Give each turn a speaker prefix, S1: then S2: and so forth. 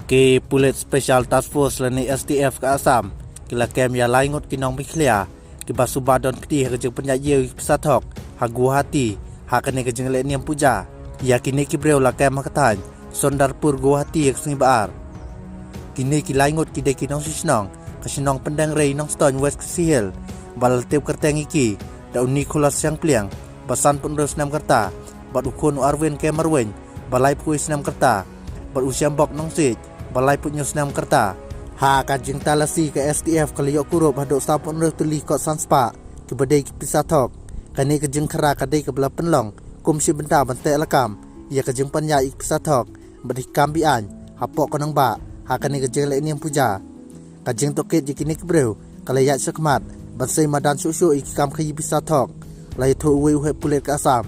S1: ke Pulit Special Task Force lani STF ke Assam kila kem ya laingot kinong miklia ke basubadon kedi kerja penyaji pesatok ha Guwahati ha kene kerja leniam puja ya kini ki breu la kem hakatan Sondarpur Guwahati ek sengibar kini ki laingot kide kinong sisnong kasinong pendang rei nong ston West Sihel balal tep kerteng iki da Nicholas yang pliang basan penurus nam kerta bad ukun Arwin Kemarwen balai puis nam kerta bad usiam bok nong sit balai punya senam kerta ha kajing talasi ke STF kali yok kurup hadok sapun reh tuli kot sanspa ke badai pisatok kani kajing kera kadai ke belah penlong kumsi benda bantai lekam ia kajing panya ik pisatok badai kambian hapok konang ba ha kani kajing le niam puja kajing toket jikini kebreu kali yak sekmat bansai madan susu ik kam khayi pisatok lai thu uwe uhe pulet ke Assam